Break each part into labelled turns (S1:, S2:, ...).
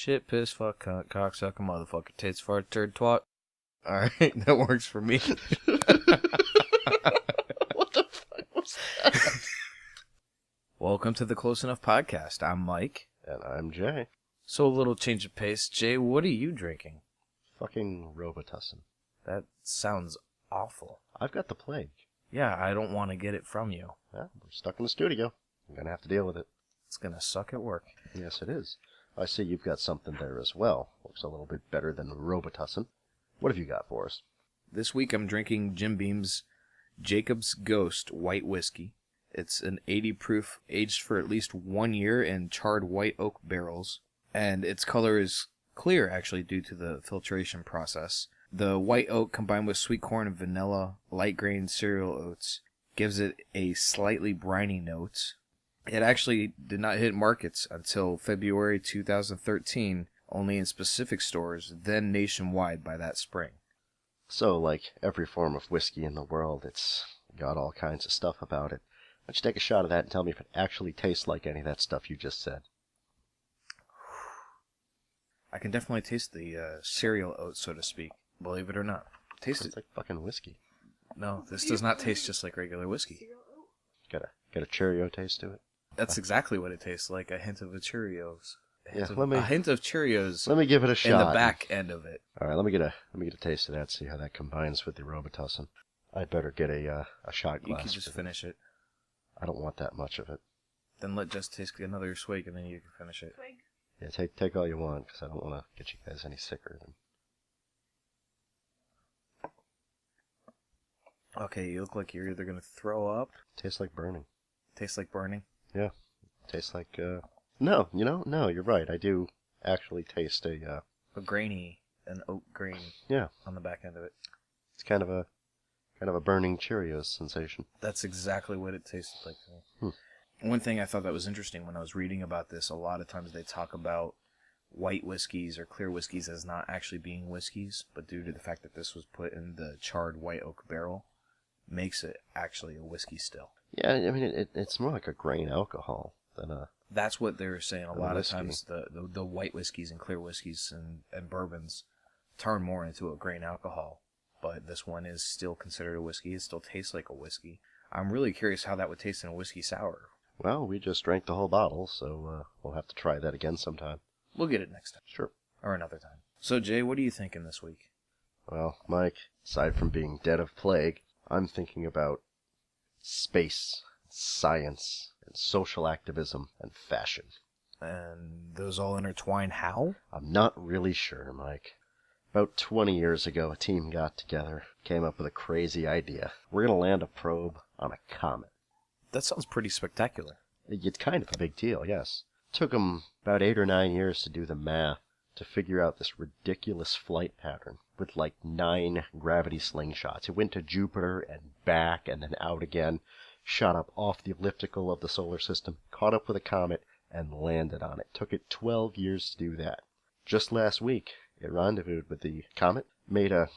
S1: Shit, piss, fuck, cunt, cocksucker, motherfucker, tits, fart, turd, twat. Alright, that works for me.
S2: What the fuck was that?
S1: Welcome to the Close Enough Podcast. I'm Mike.
S2: And I'm Jay.
S1: So a little change of pace. Jay, what are you drinking?
S2: Fucking Robitussin.
S1: That sounds awful.
S2: I've got the plague.
S1: Yeah, I don't want to get it from you.
S2: Well, we're stuck in the studio. I'm gonna have to deal with it.
S1: It's gonna suck at work.
S2: Yes, it is. I see you've got something there as well. Looks a little bit better than Robitussin. What have you got for us?
S1: This week I'm drinking Jim Beam's Jacob's Ghost White Whiskey. It's an 80 proof, aged for at least 1 year in charred white oak barrels. And its color is clear, actually, due to the filtration process. The white oak combined with sweet corn and vanilla, light grain cereal oats gives it a slightly briny note. It actually did not hit markets until February 2013, only in specific stores, then nationwide by that spring.
S2: So, like every form of whiskey in the world, it's got all kinds of stuff about it. Why don't you take a shot of that and tell me if it actually tastes like any of that stuff you just said?
S1: I can definitely taste the cereal oats, so to speak. Believe it or not. Taste
S2: It's
S1: it.
S2: like fucking whiskey.
S1: No, this does not taste just like regular whiskey.
S2: Got a Cheerio taste to it.
S1: That's exactly what it tastes like. A hint of a Cheerios.
S2: Yeah,
S1: A hint of Cheerios
S2: let me give it a
S1: in
S2: shot.
S1: the back end of it.
S2: All right, let me get a taste of that. See how that combines with the Robitussin. I'd better get a shot
S1: You
S2: glass.
S1: can just finish it.
S2: I don't want that much of it.
S1: Then let Jess taste another swig, and then you can finish it.
S2: Yeah, take all you want, because I don't want to get you guys any sicker.
S1: Okay, you look like you're either going to throw up.
S2: Tastes like burning.
S1: Tastes like burning.
S2: Yeah, tastes like No, no, you're right. I do actually taste a
S1: An oat grain.
S2: Yeah,
S1: On the back end of it.
S2: it's kind of a burning Cheerios sensation.
S1: That's exactly what it tasted like to me. One thing I thought that was interesting when I was reading about this, a lot of times they talk about white whiskeys or clear whiskeys as not actually being whiskeys, but due to the fact that this was put in the charred white oak barrel, makes it actually a whiskey still.
S2: Yeah, I mean it's more like a grain alcohol than a.
S1: That's what they were saying. A lot
S2: whiskey.
S1: of times the white whiskeys and clear whiskeys and bourbons turn more into a grain alcohol, but this one is still considered a whiskey. It still tastes like a whiskey. I'm really curious how that would taste in a whiskey sour.
S2: Well, we just drank the whole bottle, so we'll have to try that again sometime.
S1: We'll get it next time.
S2: Sure.
S1: Or another time. So, Jay, what are you thinking this week?
S2: Well, Mike, aside from being dead of plague, I'm thinking about space, science, and social activism, and fashion.
S1: And those all intertwine how?
S2: I'm not really sure, Mike. About 20 years ago, a team got together, came up with a crazy idea. We're going to land a probe on a comet.
S1: That sounds pretty spectacular.
S2: It's kind of a big deal, yes. Took them about 8 or 9 years to do the math to figure out this ridiculous flight pattern with like 9 gravity slingshots. It went to Jupiter and back and then out again, shot up off the elliptical of the solar system, caught up with a comet, and landed on it. Took it 12 years to do that. Just last week, it rendezvoused with the comet, made a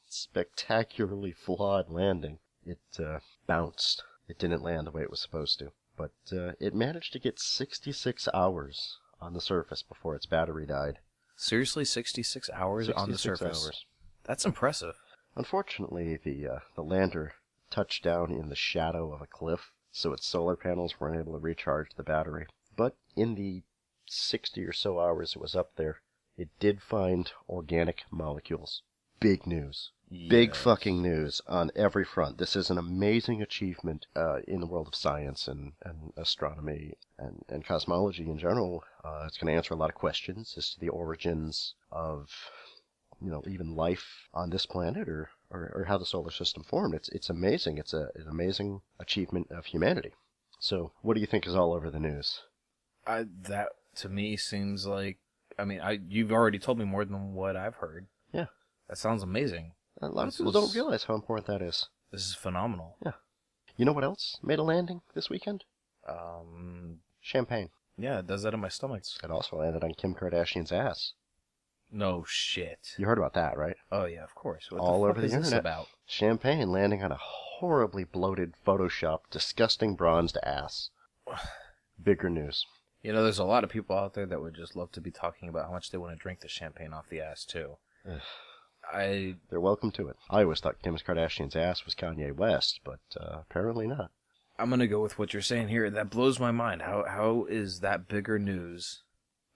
S2: spectacularly flawed landing. It bounced. It didn't land the way it was supposed to. But it managed to get 66 hours on the surface before its battery died.
S1: Seriously, 66 hours on the
S2: 66
S1: surface?
S2: hours.
S1: That's impressive.
S2: Unfortunately, the lander touched down in the shadow of a cliff, so its solar panels weren't able to recharge the battery. But in the 60 or so hours it was up there, it did find organic molecules. Big news.
S1: Yes.
S2: Big fucking news on every front. This is an amazing achievement in the world of science and astronomy and cosmology in general. It's going to answer a lot of questions as to the origins of, even life on this planet or how the solar system formed. It's amazing. It's an amazing achievement of humanity. So, what do you think is all over the news?
S1: That, to me, seems like... you've already told me more than what I've heard.
S2: Yeah.
S1: That sounds amazing.
S2: A lot of people don't realize how important that is.
S1: This is phenomenal.
S2: Yeah. You know what else made a landing this weekend? Champagne.
S1: Yeah, it does that in my stomach.
S2: It also landed on Kim Kardashian's ass.
S1: No shit.
S2: You heard about that, right?
S1: Oh, yeah, of course. What
S2: All
S1: the
S2: over
S1: fuck
S2: the
S1: is this
S2: internet.
S1: about?
S2: Champagne landing on a horribly bloated, photoshopped, disgusting bronzed ass. Bigger news.
S1: You know, there's a lot of people out there that would just love to be talking about how much they want to drink the champagne off the ass, too.
S2: They're welcome to it. I always thought Kim Kardashian's ass was Kanye West, but apparently not.
S1: I'm going to go with what you're saying here. That blows my mind. How is that bigger news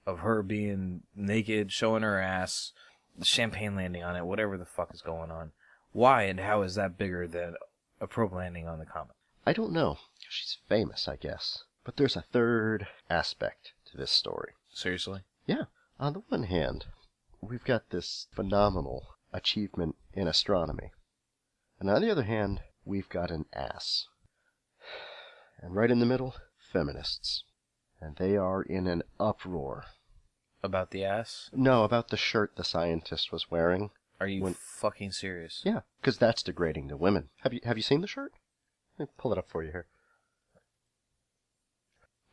S1: of her being naked, showing her ass, the champagne landing on it, whatever the fuck is going on? Why and how is that bigger than a probe landing on the comet?
S2: I don't know. She's famous, I guess. But there's a third aspect to this story.
S1: Seriously?
S2: Yeah. On the one hand, we've got this phenomenal achievement in astronomy. And on the other hand, we've got an ass. And right in the middle, feminists. And they are in an uproar.
S1: About the ass?
S2: No, about the shirt the scientist was wearing.
S1: Are you fucking serious?
S2: Yeah, because that's degrading to women. Have you seen the shirt? Let me pull it up for you here.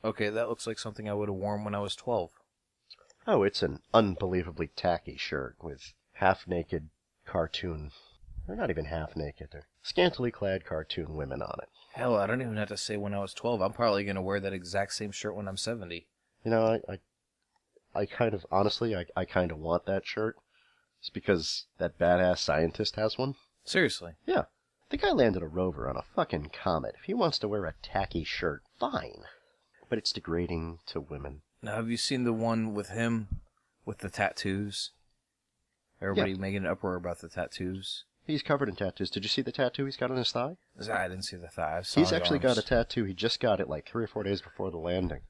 S1: Okay, that looks like something I would have worn when I was 12.
S2: Oh, it's an unbelievably tacky shirt with half-naked cartoon. They're not even half-naked. They're scantily clad cartoon women on it.
S1: Hell, I don't even have to say when I was 12. I'm probably going to wear that exact same shirt when I'm 70.
S2: You know, I kind of, honestly, I kind of want that shirt. It's because that badass scientist has one.
S1: Seriously?
S2: Yeah. The guy landed a rover on a fucking comet. If he wants to wear a tacky shirt, fine. But it's degrading to women.
S1: Now, have you seen the one with him with the tattoos? Everybody making an uproar about the tattoos.
S2: He's covered in tattoos. Did you see the tattoo he's got on his thigh?
S1: I didn't see the thigh.
S2: He's actually got a tattoo. He just got it like 3 or 4 days before the landing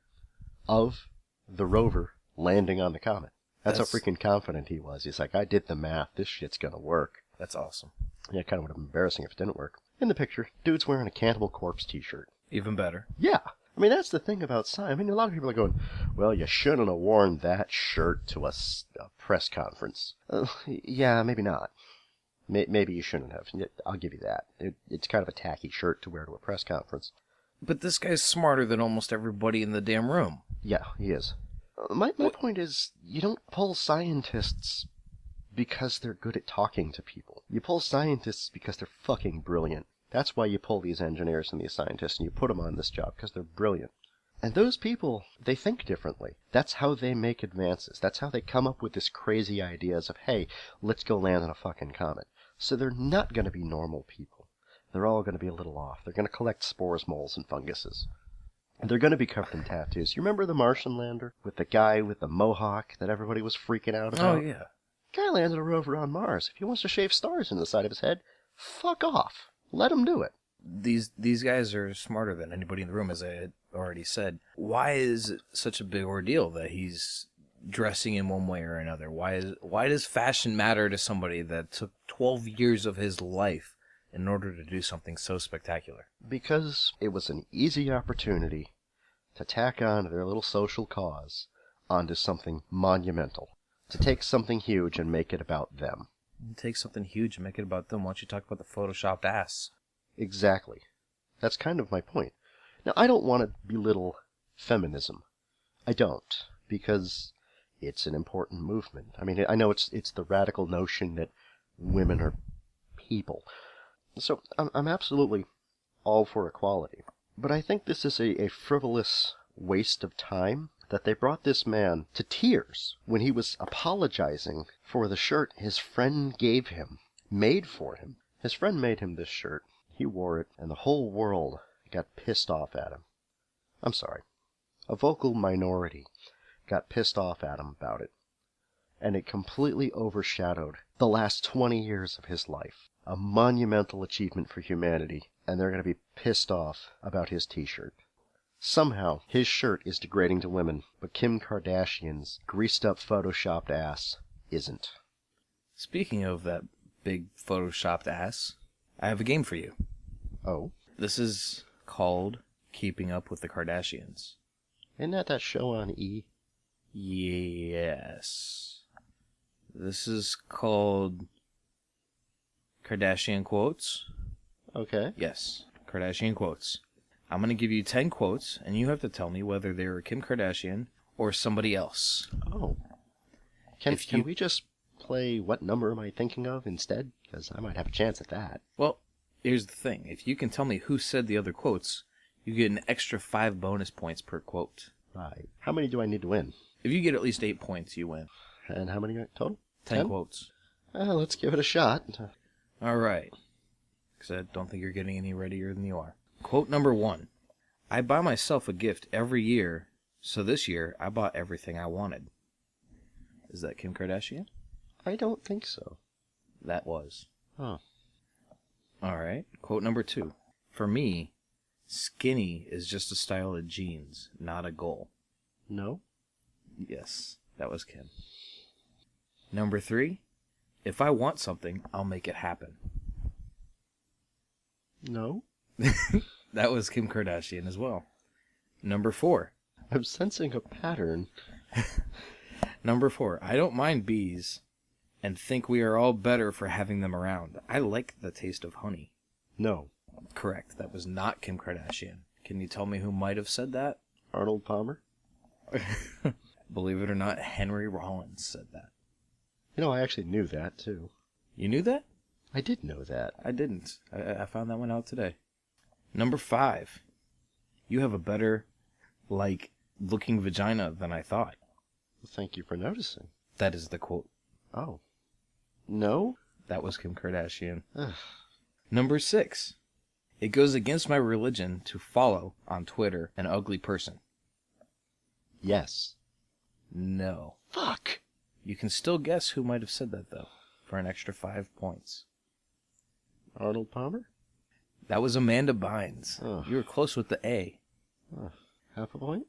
S2: of the rover landing on the comet. That's how freaking confident he was. He's like, I did the math. This shit's going to work.
S1: That's awesome.
S2: Yeah, it kind of would have been embarrassing if it didn't work. In the picture, dude's wearing a Cannibal Corpse t-shirt.
S1: Even better.
S2: Yeah. I mean, that's the thing about science. I mean, a lot of people are going, well, you shouldn't have worn that shirt to a press conference. Yeah, maybe not. Maybe you shouldn't have. I'll give you that. It's kind of a tacky shirt to wear to a press conference.
S1: But this guy's smarter than almost everybody in the damn room.
S2: Yeah, he is. My point is, you don't pull scientists because they're good at talking to people. You pull scientists because they're fucking brilliant. That's why you pull these engineers and these scientists and you put them on this job, because they're brilliant. And those people, they think differently. That's how they make advances. That's how they come up with this crazy ideas of, hey, let's go land on a fucking comet. So they're not going to be normal people. They're all going to be a little off. They're going to collect spores, moles, and funguses. They're going to be covered in tattoos. You remember the Martian lander with the guy with the mohawk that everybody was freaking out about?
S1: Oh, yeah.
S2: Guy landed a rover on Mars. If he wants to shave stars into the side of his head, fuck off. Let him do it.
S1: These guys are smarter than anybody in the room, as I had already said. Why is it such a big ordeal that he's dressing in one way or another? Why does fashion matter to somebody that took 12 years of his life in order to do something so spectacular?
S2: Because it was an easy opportunity to tack on their little social cause onto something monumental. To take something huge and make it about them.
S1: Take something huge and make it about them. Why don't you talk about the photoshopped ass?
S2: Exactly. That's kind of my point. Now, I don't want to belittle feminism. I don't, because it's an important movement. I mean, I know it's the radical notion that women are people. So I'm absolutely all for equality. But I think this is a frivolous waste of time that they brought this man to tears when he was apologizing for the shirt his friend gave him, made for him. His friend made him this shirt. He wore it, and the whole world got pissed off at him. I'm sorry. A vocal minority got pissed off at him about it. And it completely overshadowed the last 20 years of his life. A monumental achievement for humanity, and they're going to be pissed off about his t-shirt. Somehow, his shirt is degrading to women, but Kim Kardashian's greased-up photoshopped ass isn't. Speaking
S1: of that big photoshopped ass, I have a game for you.
S2: Oh?
S1: This is called Keeping Up with the Kardashians.
S2: Isn't that show on E?
S1: Yes. This is called Kardashian Quotes.
S2: Okay.
S1: Yes, Kardashian Quotes. I'm going to give you 10 quotes, and you have to tell me whether they're Kim Kardashian or somebody else.
S2: Oh. Can we just play What Number Am I Thinking Of instead? Because I might have a chance at that.
S1: Well, here's the thing. If you can tell me who said the other quotes, you get an extra 5 bonus points per quote.
S2: Right. How many do I need to win?
S1: If you get at least 8 points, you win.
S2: And how many total?
S1: 10 quotes.
S2: Let's give it a shot.
S1: All right. Because I don't think you're getting any readier than you are. Quote number 1. I buy myself a gift every year, so this year I bought everything I wanted. Is that Kim Kardashian?
S2: I don't think so.
S1: That was.
S2: Oh.
S1: All right. Quote number 2. For me, skinny is just a style of jeans, not a goal.
S2: No?
S1: Yes, that was Kim. Number 3. If I want something, I'll make it happen.
S2: No?
S1: That was Kim Kardashian as well. Number 4.
S2: I'm sensing a pattern.
S1: Number 4. I don't mind bees and think we are all better for having them around. I like the taste of honey.
S2: No.
S1: Correct. That was not Kim Kardashian. Can you tell me who might have said that?
S2: Arnold Palmer?
S1: Believe it or not, Henry Rollins said that.
S2: You know, I actually knew that, too.
S1: You knew that?
S2: I did know that.
S1: I didn't. I found that one out today. Number 5. You have a better, looking vagina than I thought.
S2: Well, thank you for noticing.
S1: That is the quote.
S2: Oh. No?
S1: That was Kim Kardashian.
S2: Ugh.
S1: Number 6. It goes against my religion to follow on Twitter an ugly person.
S2: Yes.
S1: No.
S2: Fuck!
S1: You can still guess who might have said that, though, for an extra 5 points.
S2: Arnold Palmer?
S1: That was Amanda Bynes.
S2: Ugh.
S1: You were close with the A.
S2: Half a point?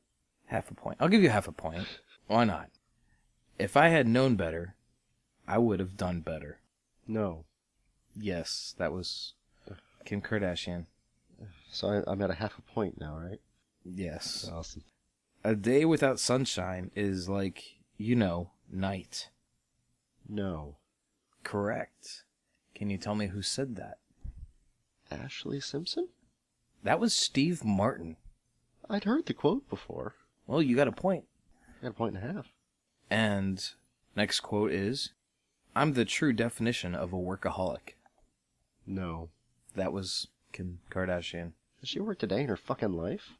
S1: Half a point. I'll give you half a point. Why not? If I had known better, I would have done better.
S2: No.
S1: Yes, that was Kim Kardashian.
S2: So I'm at a half a point now, right?
S1: Yes.
S2: Awesome.
S1: A day without sunshine is like, night.
S2: No.
S1: Correct. Can you tell me who said that?
S2: Ashley Simpson?
S1: That was Steve Martin.
S2: I'd heard the quote before.
S1: Well, you got a point.
S2: I got a point and a half.
S1: And next quote is, I'm the true definition of a workaholic.
S2: No.
S1: That was Kim Kardashian.
S2: Has she worked a day in her fucking life?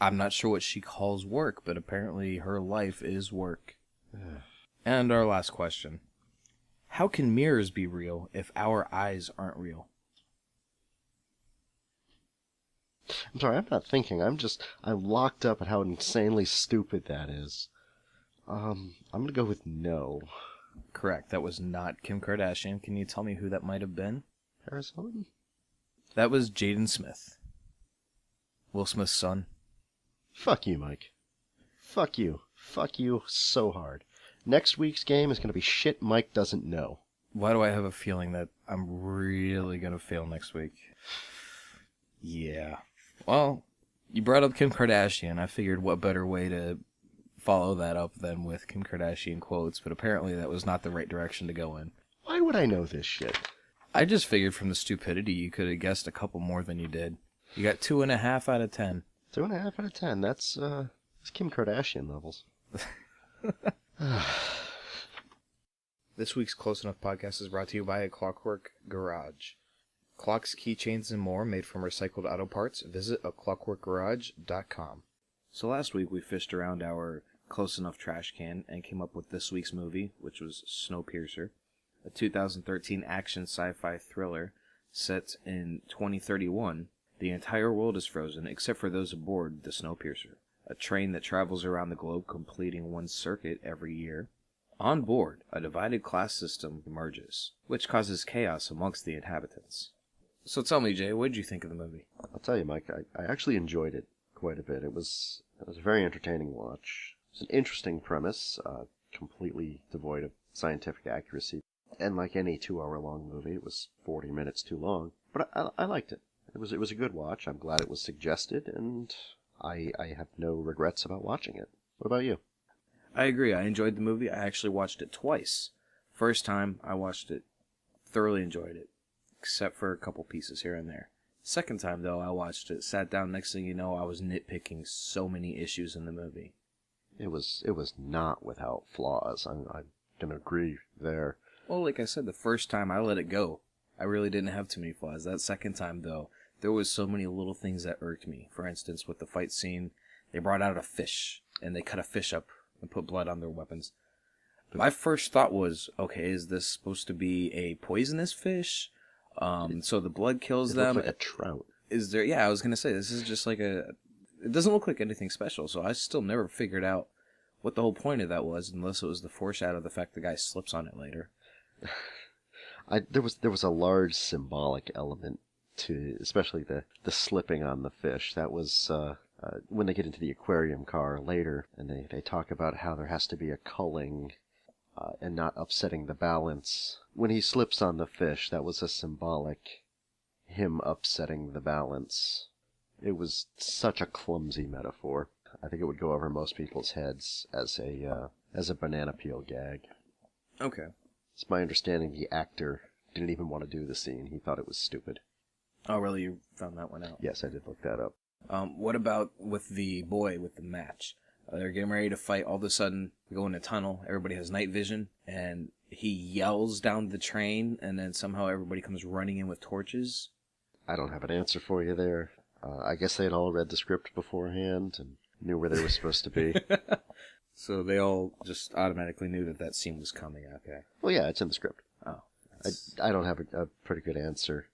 S1: I'm not sure what she calls work, but apparently her life is work. And our last question. How can mirrors be real if our eyes aren't real?
S2: I'm sorry, I'm not thinking. I'm locked up at how insanely stupid that is. I'm gonna go with no.
S1: Correct. That was not Kim Kardashian. Can you tell me who that might have been?
S2: Paris Hilton?
S1: That was Jaden Smith. Will Smith's son.
S2: Fuck you, Mike. Fuck you. Fuck you so hard. Next week's game is gonna be shit Mike doesn't know.
S1: Why do I have a feeling that I'm really going to fail next week? Yeah. Well, you brought up Kim Kardashian. I figured what better way to follow that up than with Kim Kardashian quotes, but apparently that was not the right direction to go in.
S2: Why would I know this shit?
S1: I just figured from the stupidity you could have guessed a couple more than you did. You got 2.5 out of 10.
S2: 2.5 out of 10. That's Kim Kardashian levels.
S1: This week's Close Enough podcast is brought to you by Clockwork Garage. Clocks, keychains, and more made from recycled auto parts. Visit aclockworkgarage.com. So last week we fished around our Close Enough trash can and came up with this week's movie, which was Snowpiercer, a 2013 action sci-fi thriller set in 2031. The entire world is frozen except for those aboard the Snowpiercer, a train that travels around the globe completing one circuit every year. On board, a divided class system emerges, which causes chaos amongst the inhabitants. So tell me, Jay, what did you think of the movie?
S2: I'll tell you, Mike, I actually enjoyed it quite a bit. It was a very entertaining watch. It's an interesting premise, completely devoid of scientific accuracy. And like any 2-hour-long movie, it was 40 minutes too long. But I liked it. It was a good watch. I'm glad it was suggested, and I have no regrets about watching it. What about you?
S1: I agree. I enjoyed the movie. I actually watched it twice. First time, I watched it, thoroughly enjoyed it, except for a couple pieces here and there. Second time, though, I watched it, sat down, next thing you know, I was nitpicking so many issues in the movie.
S2: It was not without flaws. I'm going to agree there.
S1: Well, like I said, the first time I let it go. I really didn't have too many flaws. That second time, though, there was so many little things that irked me. For instance, with the fight scene, they brought out a fish. and they cut a fish up and put blood on their weapons. My first thought was, okay, is this supposed to be a poisonous fish? So the blood kills them.
S2: Looks like a trout.
S1: Is there? Yeah, I was gonna say this is just like a. It doesn't look like anything special, so I still never figured out what the whole point of that was, unless it was the foreshadow of the fact the guy slips on it later.
S2: There was a large symbolic element to, especially the slipping on the fish. That was when they get into the aquarium car later, and they talk about how there has to be a culling and not upsetting the balance. When he slips on the fish, that was a symbolic him upsetting the balance. It was such a clumsy metaphor. I think it would go over most people's heads as a banana peel gag.
S1: Okay.
S2: It's my understanding the actor didn't even want to do the scene. He thought it was stupid.
S1: Oh, really? You found that one out?
S2: Yes, I did look that up.
S1: What about with the boy with the match? They're getting ready to fight. All of a sudden, they go in a tunnel. Everybody has night vision, and he yells down the train, and then somehow everybody comes running in with torches.
S2: I don't have an answer for you there. I guess they had all read the script beforehand and knew where they were supposed to be.
S1: So they all just automatically knew that scene was coming. Okay.
S2: Well, yeah, it's in the script.
S1: Oh.
S2: I don't have a pretty good answer.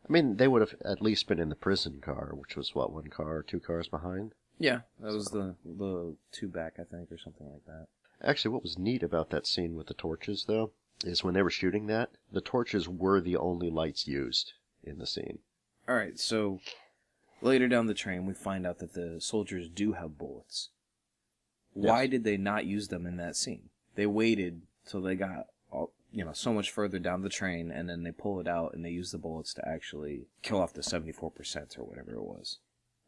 S2: I mean, they would have at least been in the prison car, which was, what, one car or two cars behind?
S1: Yeah, that was the two back, I think, or something like that.
S2: Actually, what was neat about that scene with the torches, though, is when they were shooting that, the torches were the only lights used in the scene.
S1: All right, so later down the train, we find out that the soldiers do have bullets. Why
S2: Yes.
S1: did they not use them in that scene? They waited till they got so much further down the train, and then they pull it out and they use the bullets to actually kill off the 74% or whatever it was.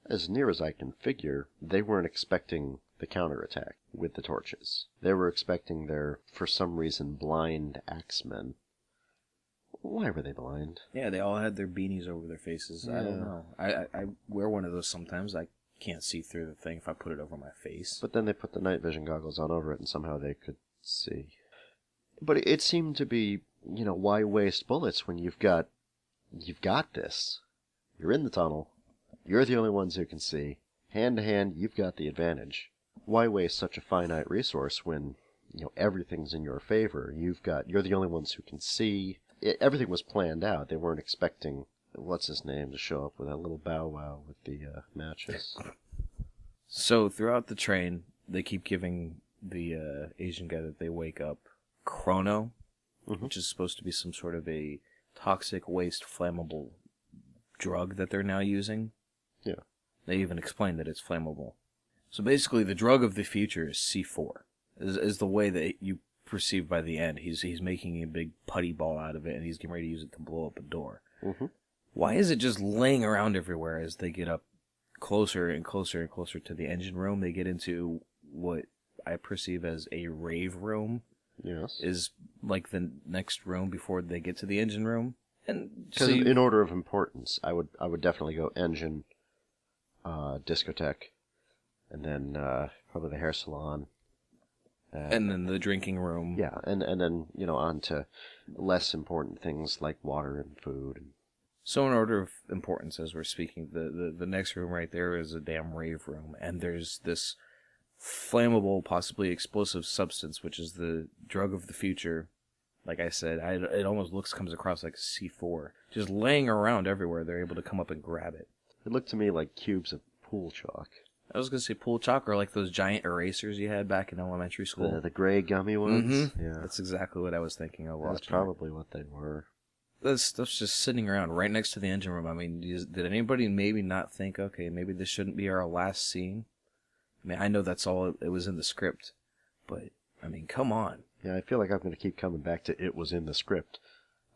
S2: As near as I can figure, they weren't expecting the counterattack with the torches. They were expecting their, for some reason, blind axemen. Why were they blind?
S1: Yeah, they all had their beanies over their faces.
S2: Yeah.
S1: I don't know. I wear one of those sometimes. I can't see through the thing if I put it over my face.
S2: But then they put the night vision goggles on over it, and somehow they could see. But it seemed to be, why waste bullets when you've got this? You're in the tunnel. You're the only ones who can see. Hand to hand, you've got the advantage. Why waste such a finite resource when, everything's in your favor? You're the only ones who can see. Everything was planned out. They weren't expecting, what's his name, to show up with that little bow wow with the matches.
S1: So throughout the train, they keep giving the Asian guy that they wake up Chrono, which is supposed to be some sort of a toxic waste flammable drug that they're now using.
S2: Yeah.
S1: They even explain that it's flammable. So basically, the drug of the future is C4. Is the way that you perceive by the end. He's making a big putty ball out of it, and he's getting ready to use it to blow up a door.
S2: Mm-hmm.
S1: Why is it just laying around everywhere as they get up closer and closer and closer to the engine room? They get into what I perceive as a rave room.
S2: Yes.
S1: Is like the next room before they get to the engine room. And
S2: because in order of importance, I would definitely go engine, discotheque, and then probably the hair salon.
S1: And then the drinking room.
S2: Yeah, and then, on to less important things like water and food.
S1: So in order of importance, as we're speaking, the next room right there is a damn rave room, and there's this flammable, possibly explosive substance, which is the drug of the future. Like I said, it almost comes across like C4. Just laying around everywhere, they're able to come up and grab it.
S2: It looked to me like cubes of pool chalk.
S1: I was going to say pool chalk, or like those giant erasers you had back in elementary school.
S2: The gray gummy ones?
S1: Mm-hmm.
S2: Yeah.
S1: That's exactly what I was thinking of.
S2: That's probably what they were.
S1: That stuff's just sitting around right next to the engine room. I mean, did anybody maybe not think, okay, maybe this shouldn't be our last scene? I mean, I know that's all it was in the script, but, I mean, come on.
S2: Yeah, I feel like I'm going to keep coming back to it was in the script.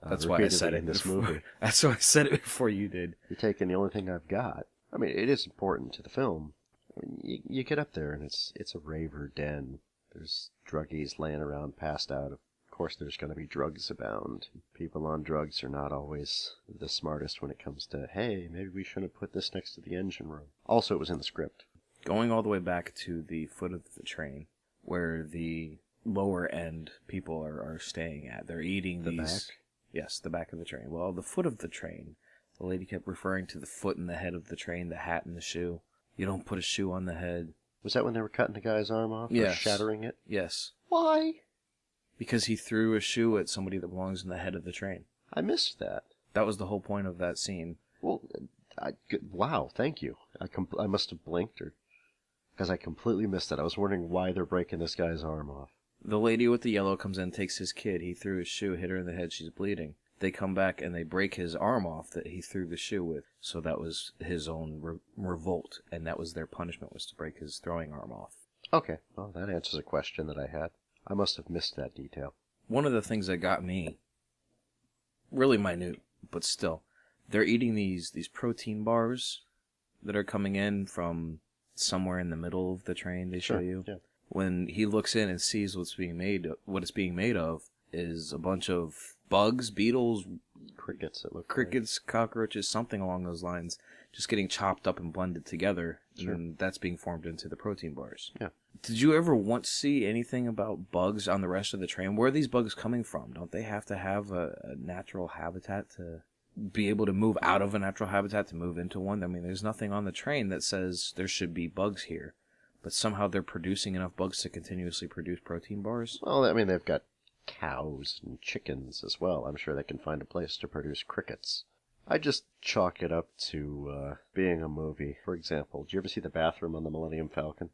S1: That's why I said it
S2: in this
S1: before.
S2: movie.
S1: That's why I said it before you did.
S2: You're taking the only thing I've got. I mean, it is important to the film. I mean, you get up there and it's a raver den. There's druggies laying around passed out. Of course, there's going to be drugs abound. People on drugs are not always the smartest when it comes to, hey, maybe we shouldn't put this next to the engine room. Also, it was in the script.
S1: Going all the way back to the foot of the train, where the lower end people are staying at. They're eating
S2: The
S1: these...
S2: back?
S1: Yes, the back of the train. Well, the foot of the train. The lady kept referring to the foot and the head of the train, the hat and the shoe. You don't put a shoe on the head.
S2: Was that when they were cutting the guy's arm off?
S1: Yes.
S2: Or shattering it?
S1: Yes.
S2: Why?
S1: Because he threw a shoe at somebody that belongs in the head of the train.
S2: I missed that.
S1: That was the whole point of that scene.
S2: Well, wow, thank you. I must have blinked, or because I completely missed it. I was wondering why they're breaking this guy's arm off.
S1: The lady with the yellow comes in, takes his kid. He threw his shoe, hit her in the head. She's bleeding. They come back and they break his arm off that he threw the shoe with. So that was his own revolt, and that was their punishment, was to break his throwing arm off.
S2: Okay, well, that answers a question that I had. I must have missed that detail.
S1: One of the things that got me, really minute, but still, they're eating these protein bars that are coming in from somewhere in the middle of the train. They show you.
S2: Yeah.
S1: When he looks in and sees what it's being made of is a bunch of bugs, beetles,
S2: Crickets. It looked
S1: crickets, cockroaches, something along those lines, just getting chopped up and blended together,
S2: Sure.
S1: and that's being formed into the protein bars.
S2: Yeah.
S1: Did you ever once see anything about bugs on the rest of the train? Where are these bugs coming from? Don't they have to have a natural habitat to be able to move out of a natural habitat to move into one? I mean, there's nothing on the train that says there should be bugs here, but somehow they're producing enough bugs to continuously produce protein bars?
S2: Well, I mean, they've got cows and chickens as well. I'm sure they can find a place to produce crickets. I just chalk it up to being a movie. For example, did you ever see the bathroom on the Millennium Falcon?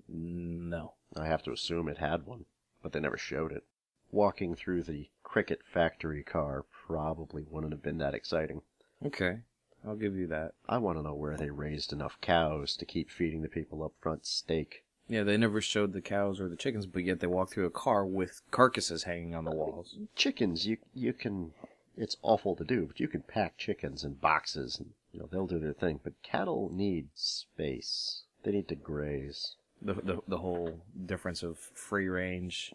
S1: No.
S2: I have to assume it had one, but they never showed it. Walking through the cricket factory car probably wouldn't have been that exciting.
S1: Okay, I'll give you that.
S2: I want to know where they raised enough cows to keep feeding the people up front steak.
S1: Yeah, they never showed the cows or the chickens, but yet they walk through a car with carcasses hanging on the walls.
S2: Chickens, you can... It's awful to do, but you can pack chickens in boxes, and they'll do their thing. But cattle need space. They need to graze.
S1: The whole difference of free range,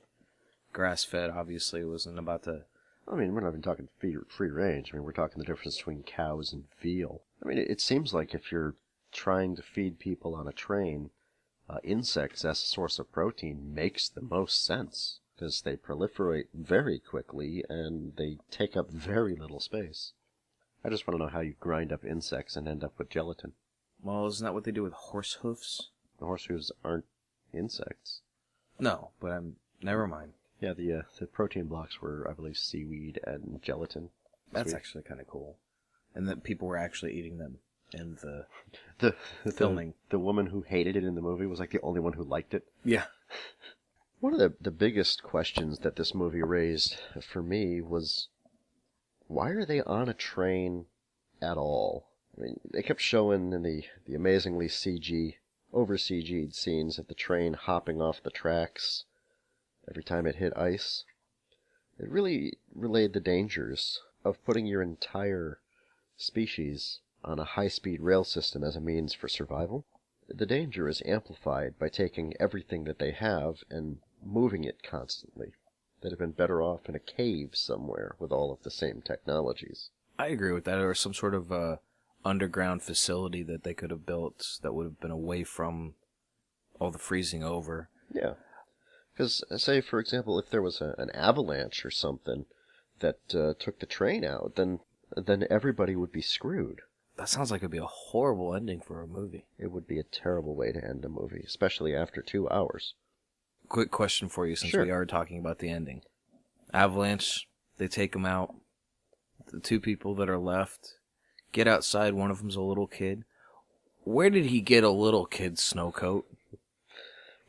S1: grass fed, obviously wasn't about to.
S2: I mean, we're not even talking free range. I mean, we're talking the difference between cows and veal. I mean, it seems like if you're trying to feed people on a train, insects as a source of protein makes the most sense, because they proliferate very quickly and they take up very little space. I just want to know how you grind up insects and end up with gelatin.
S1: Well, isn't that what they do with horse hoofs?
S2: The horse hooves aren't insects.
S1: No, but never mind.
S2: Yeah, the protein blocks were, I believe, seaweed and gelatin.
S1: That's
S2: Sweet.
S1: actually kind of cool. And that people were actually eating them in the
S2: filming. The woman who hated it in the movie was like the only one who liked it.
S1: Yeah.
S2: One of the biggest questions that this movie raised for me was, why are they on a train at all? I mean, they kept showing in the amazingly over-CG'd scenes of the train hopping off the tracks every time it hit ice. It really relayed the dangers of putting your entire species on a high-speed rail system as a means for survival. The danger is amplified by taking everything that they have and moving it constantly. They'd have been better off in a cave somewhere with all of the same technologies.
S1: I agree with that, or some sort of underground facility that they could have built that would have been away from all the freezing over.
S2: Yeah. Because, say, for example, if there was an avalanche or something that took the train out, then everybody would be screwed.
S1: That sounds like it would be a horrible ending for a movie.
S2: It would be a terrible way to end a movie, especially after 2 hours.
S1: Quick question for you, since
S2: Sure.
S1: we are talking about the ending. Avalanche, they take them out. The two people that are left get outside. One of them's a little kid. Where did he get a little kid's snow coat?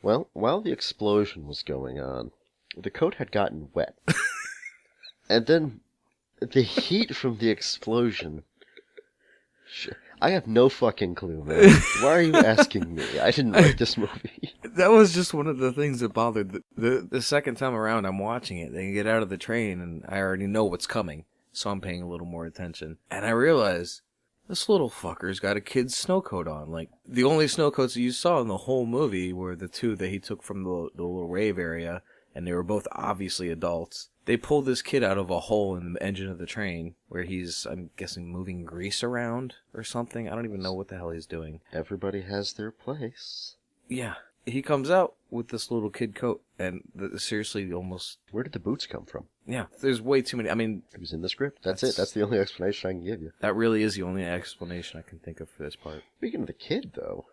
S2: Well, while the explosion was going on, the coat had gotten wet. And then the heat from the explosion... I have no fucking clue, man. Why are you asking me? I didn't write this movie.
S1: That was just one of the things that bothered. The second time around I'm watching it, they get out of the train, and I already know what's coming, so I'm paying a little more attention. And I realize this little fucker's got a kid's snow coat on. Like, the only snow coats that you saw in the whole movie were the two that he took from the little rave area, and they were both obviously adults. They pulled this kid out of a hole in the engine of the train where he's, I'm guessing, moving grease around or something. I don't even know what the hell he's doing.
S2: Everybody has their place.
S1: Yeah. He comes out with this little kid coat, and seriously, almost...
S2: Where did the boots come from?
S1: Yeah, there's way too many. I mean...
S2: It was in the script. That's it. That's the only explanation I can give you.
S1: That really is the only explanation I can think of for this part.
S2: Speaking of the kid, though,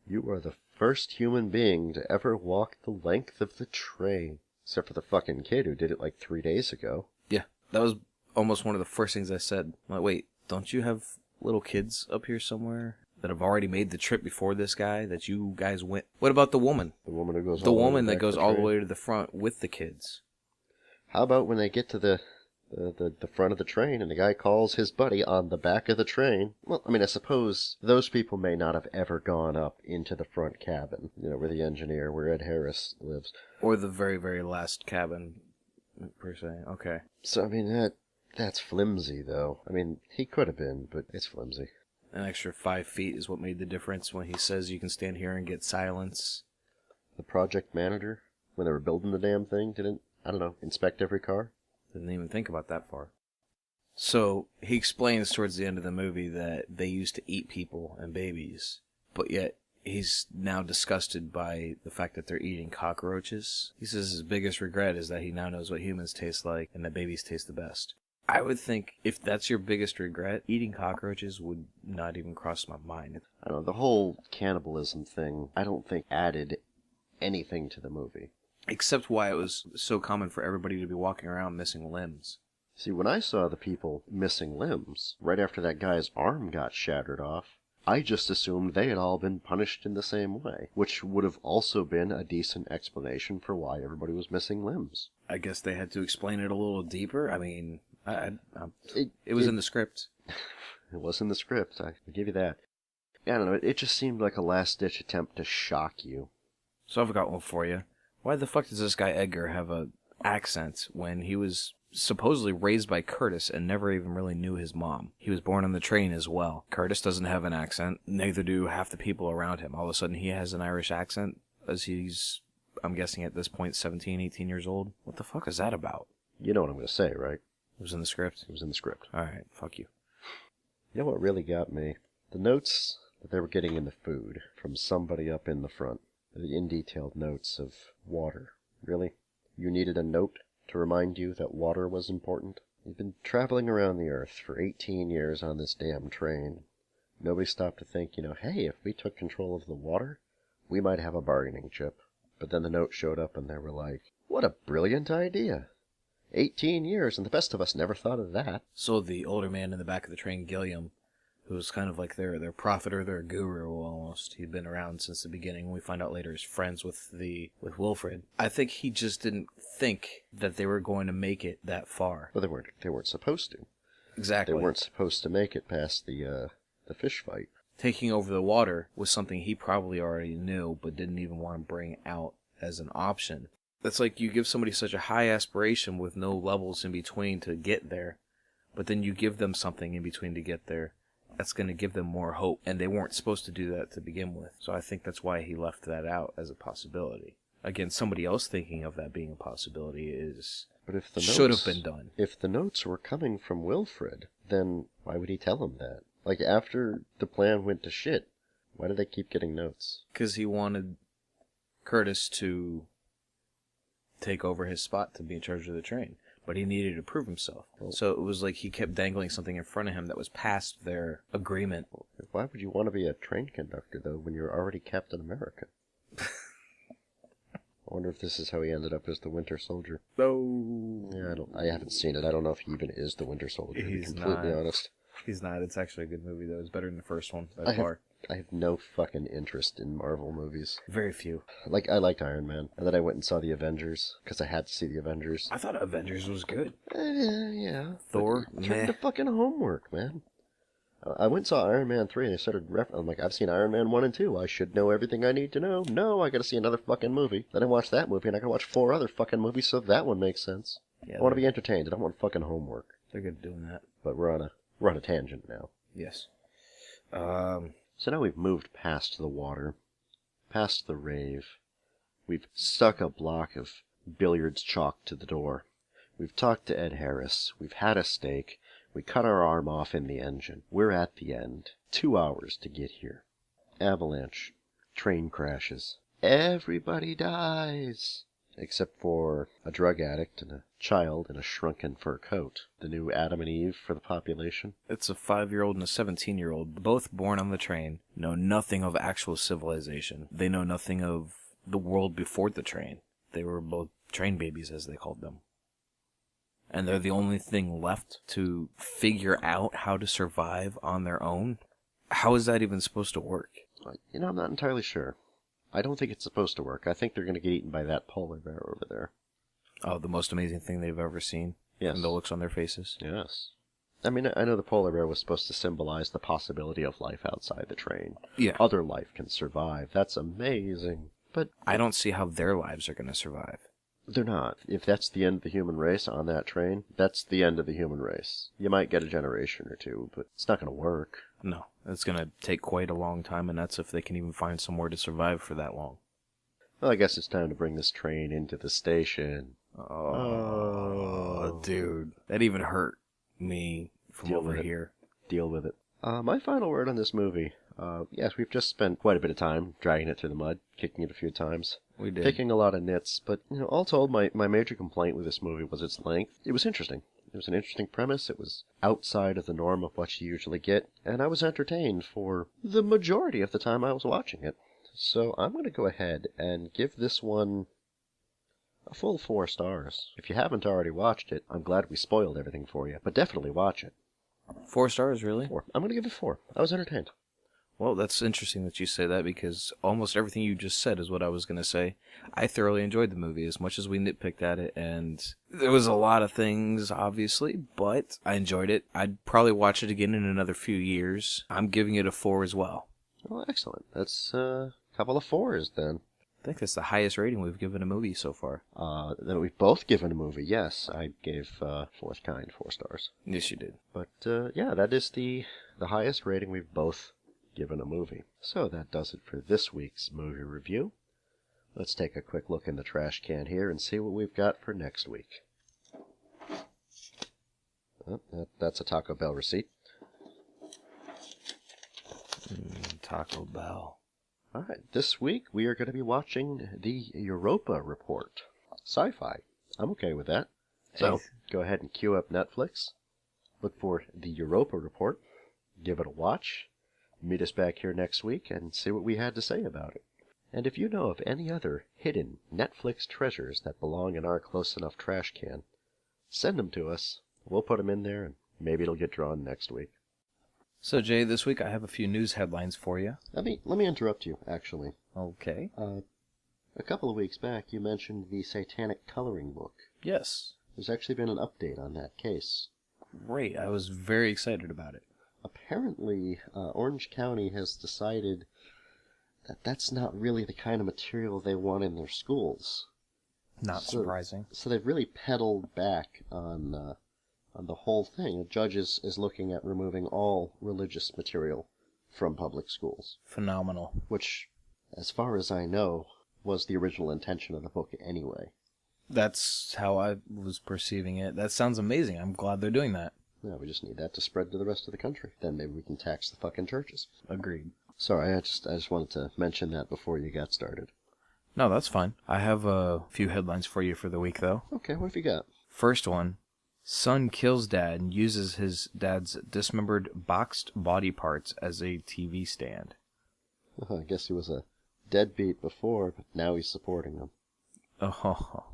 S2: you are the first human being to ever walk the length of the train. Except for the fucking kid who did it like 3 days ago.
S1: Yeah, that was almost one of the first things I said. I'm like, wait, don't you have little kids up here somewhere that have already made the trip before this guy that you guys went? What about the woman?
S2: The woman who goes
S1: The woman that goes all the way to the front with the kids.
S2: How about when they get to the front of the train and the guy calls his buddy on the back of the train? Well, I mean, I suppose those people may not have ever gone up into the front cabin, where the engineer, where Ed Harris lives.
S1: Or the very, very last cabin, per se. Okay.
S2: So, I mean, that's flimsy, though. I mean, he could have been, but it's flimsy.
S1: An extra 5 feet is what made the difference when he says you can stand here and get silence.
S2: The project manager, when they were building the damn thing, didn't, I don't know, inspect every car?
S1: Didn't even think about that far. So, he explains towards the end of the movie that they used to eat people and babies, but yet he's now disgusted by the fact that they're eating cockroaches. He says his biggest regret is that he now knows what humans taste like and that babies taste the best. I would think if that's your biggest regret, eating cockroaches would not even cross my mind.
S2: I don't know, the whole cannibalism thing, I don't think added anything to the movie.
S1: Except why it was so common for everybody to be walking around missing limbs.
S2: See, when I saw the people missing limbs, right after that guy's arm got shattered off, I just assumed they had all been punished in the same way, which would have also been a decent explanation for why everybody was missing limbs.
S1: I guess they had to explain it a little deeper. I mean, it was in the script.
S2: It was in the script, I give you that. I don't know, it just seemed like a last-ditch attempt to shock you.
S1: So I've got one for you. Why the fuck does this guy Edgar have an accent when he was supposedly raised by Curtis and never even really knew his mom? He was born on the train as well. Curtis doesn't have an accent, neither do half the people around him. All of a sudden he has an Irish accent as he's, I'm guessing at this point, 17, 18 years old. What the fuck is that about?
S2: You know what I'm going to say, right?
S1: It was in the script?
S2: It was in the script.
S1: Alright, fuck you.
S2: You know what really got me? The notes that they were getting in the food from somebody up in the front. The in-detailed notes of water. Really? You needed a note to remind you that water was important? You've been traveling around the Earth for 18 years on this damn train. Nobody stopped to think, hey, if we took control of the water, we might have a bargaining chip. But then the note showed up and they were like, what a brilliant idea. 18 years, and the best of us never thought of that.
S1: So the older man in the back of the train, Gilliam, who was kind of like their prophet or their guru almost. He'd been around since the beginning. We find out later he's friends with Wilfred. I think he just didn't think that they were going to make it that far.
S2: Well, they weren't supposed to.
S1: Exactly.
S2: They weren't supposed to make it past the fish fight.
S1: Taking over the water was something he probably already knew, but didn't even want to bring out as an option. That's like you give somebody such a high aspiration with no levels in between to get there, but then you give them something in between to get there. That's going to give them more hope, and they weren't supposed to do that to begin with. So I think that's why he left that out as a possibility. Again, somebody else thinking of that being a possibility should have been done.
S2: If the notes were coming from Wilfred, then why would he tell him that? Like, after the plan went to shit, why did they keep getting notes?
S1: Because he wanted Curtis to take over his spot to be in charge of the train. But he needed to prove himself. So it was like he kept dangling something in front of him that was past their agreement.
S2: Why would you want to be a train conductor, though, when you're already Captain America? I wonder if this is how he ended up as the Winter Soldier.
S1: No.
S2: Yeah, I haven't seen it. I don't know if he even is the Winter Soldier, to be completely honest.
S1: He's not. It's actually a good movie, though. It's better than the first one by far.
S2: I have no fucking interest in Marvel movies.
S1: Very few.
S2: Like, I liked Iron Man, and then I went and saw the Avengers, because I had to see the Avengers.
S1: I thought Avengers was good.
S2: Yeah.
S1: Thor,
S2: turn to fucking homework, man. I went and saw Iron Man 3, and I started I'm like, I've seen Iron Man 1 and 2. I should know everything I need to know. No, I gotta see another fucking movie. Then I watched that movie, and I gotta watch 4 other fucking movies, so that one makes sense. Yeah, I want to be entertained. I don't want fucking homework.
S1: They're good at doing that.
S2: But we're on a tangent now.
S1: Yes.
S2: So now we've moved past the water, past the rave. We've stuck a block of billiards chalk to the door. We've talked to Ed Harris. We've had a steak. We cut our arm off in the engine. We're at the end. 2 hours to get here. Avalanche. Train crashes. Everybody dies. except for a drug addict and a child in a shrunken fur coat. The new Adam and Eve for the population.
S1: It's a 5-year-old and a 17-year-old, both born on the train, know nothing of actual civilization. They know nothing of the world before the train. They were both train babies, as they called them. And they're the only thing left to figure out how to survive on their own. How is that even supposed to work?
S2: I'm not entirely sure. I don't think it's supposed to work. I think they're going to get eaten by that polar bear over there.
S1: Oh, the most amazing thing they've ever seen?
S2: Yes.
S1: And the looks on their faces?
S2: Yes. I mean, I know the polar bear was supposed to symbolize the possibility of life outside the train.
S1: Yeah.
S2: Other life can survive. That's amazing. But
S1: I don't see how their lives are going to survive.
S2: they're not. If that's the end of the human race on that train, that's the end of the human race. You might get a generation or two, but it's not going to work.
S1: No, it's going to take quite a long time, and that's if they can even find somewhere to survive for that long.
S2: Well, I guess it's time to bring this train into the station.
S1: Oh, dude. That even hurt me from
S2: Deal
S1: over
S2: with it.
S1: here.
S2: Deal with it. My final word on this movie. Yes, we've just spent quite a bit of time dragging it through the mud, kicking it a few times.
S1: We did.
S2: Picking a lot of nits, but all told, my major complaint with this movie was its length. It was interesting. It was an interesting premise. It was outside of the norm of what you usually get, and I was entertained for the majority of the time I was watching it. So I'm going to go ahead and give this one a full 4 stars. If you haven't already watched it, I'm glad we spoiled everything for you, but definitely watch it.
S1: 4 stars, really?
S2: 4. I'm going to give it 4. I was entertained.
S1: Well, that's interesting that you say that, because almost everything you just said is what I was going to say. I thoroughly enjoyed the movie, as much as we nitpicked at it, and there was a lot of things, obviously, but I enjoyed it. I'd probably watch it again in another few years. I'm giving it a 4 as well.
S2: Well, excellent. That's a couple of 4s then.
S1: I think that's the highest rating we've given a movie so far.
S2: That we've both given a movie. Yes, I gave Fourth Kind 4 stars.
S1: Yes, you did.
S2: But yeah, that is the highest rating we've both given a movie. So that does it for this week's movie review. Let's take a quick look in the trash can here and see what we've got for next week. Oh, that's a Taco Bell receipt.
S1: Taco Bell.
S2: All right, this week we are going to be watching the Europa Report. Sci-fi. I'm okay with that. So go ahead and queue up Netflix. Look for the Europa Report. Give it a watch. Meet us back here next week and see what we had to say about it. And if you know of any other hidden Netflix treasures that belong in our close enough trash can, send them to us. We'll put them in there and maybe it'll get drawn next week.
S1: So, Jay, this week I have a few news headlines for you.
S2: Let me interrupt you, actually.
S1: Okay.
S2: A couple of weeks back, you mentioned the Satanic Coloring Book.
S1: Yes.
S2: There's actually been an update on that case.
S1: Great. I was very excited about it.
S2: Apparently, Orange County has decided that that's not really the kind of material they want in their schools.
S1: Not surprising.
S2: So they've really pedaled back on the whole thing. A judge is looking at removing all religious material from public schools.
S1: Phenomenal.
S2: Which, as far as I know, was the original intention of the book anyway.
S1: That's how I was perceiving it. That sounds amazing. I'm glad they're doing that.
S2: Yeah, we just need that to spread to the rest of the country. Then maybe we can tax the fucking churches.
S1: Agreed.
S2: Sorry, I just wanted to mention that before you got started.
S1: No, that's fine. I have a few headlines for you for the week, though.
S2: Okay, what have you got?
S1: First one. Son kills dad and uses his dad's dismembered boxed body parts as a TV stand.
S2: I guess he was a deadbeat before, but now he's supporting them.
S1: Oh.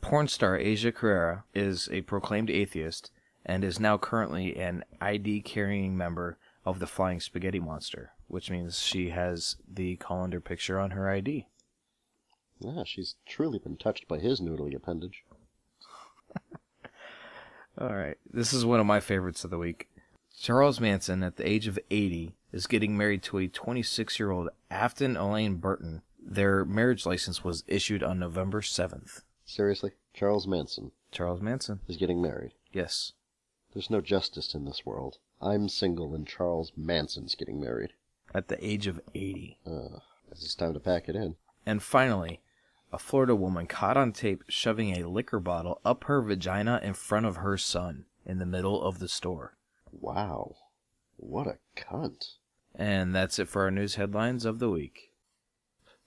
S1: Porn star Asia Carrera is a proclaimed atheist and is now currently an ID-carrying member of the Flying Spaghetti Monster, which means she has the colander picture on her ID.
S2: Yeah, she's truly been touched by his noodly appendage.
S1: Alright, this is one of my favorites of the week. Charles Manson, at the age of 80, is getting married to a 26-year-old Afton Elaine Burton. Their marriage license was issued on November 7th.
S2: Seriously? Charles Manson
S1: Charles Manson.
S2: is getting married.
S1: Yes.
S2: There's no justice in this world. I'm single and Charles Manson's getting married.
S1: At the age of 80.
S2: It's time to pack it in.
S1: And finally, a Florida woman caught on tape shoving a liquor bottle up her vagina in front of her son in the middle of the store.
S2: Wow. What a cunt.
S1: And that's it for our news headlines of the week.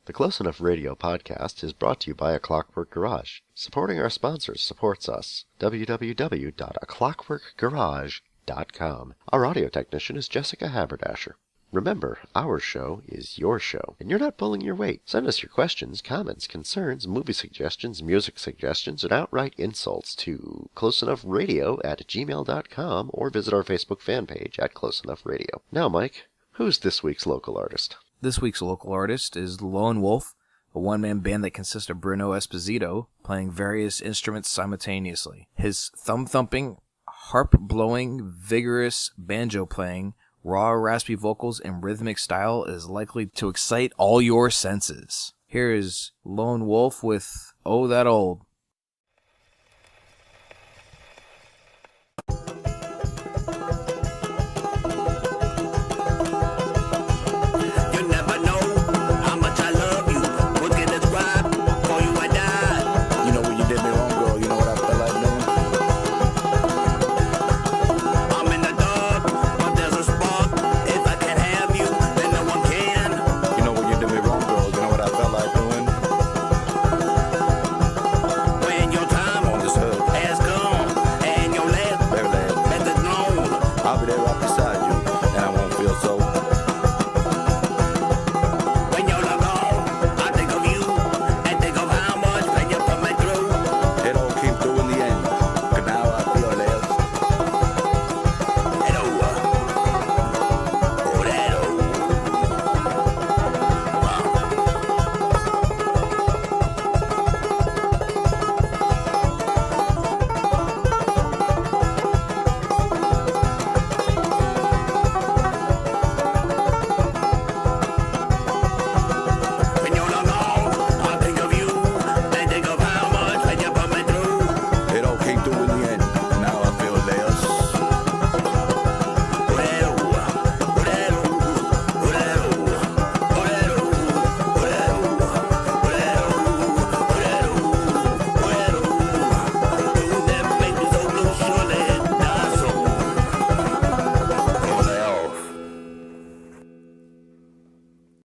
S2: The Close Enough Radio podcast is brought to you by A Clockwork Garage. Supporting our sponsors supports us. www.aclockworkgarage.com. Our audio technician is Jessica Haberdasher. Remember, our show is your show, and you're not pulling your weight. Send us your questions, comments, concerns, movie suggestions, music suggestions, and outright insults to closeenoughradio@gmail.com or visit our Facebook fan page at Close Enough Radio. Now, Mike, who's this week's local artist?
S1: This week's local artist is Lone Wolf, a one-man band that consists of Bruno Esposito playing various instruments simultaneously. His thumb-thumping, harp-blowing, vigorous banjo playing, raw, raspy vocals, and rhythmic style is likely to excite all your senses. Here is Lone Wolf with Oh That Old.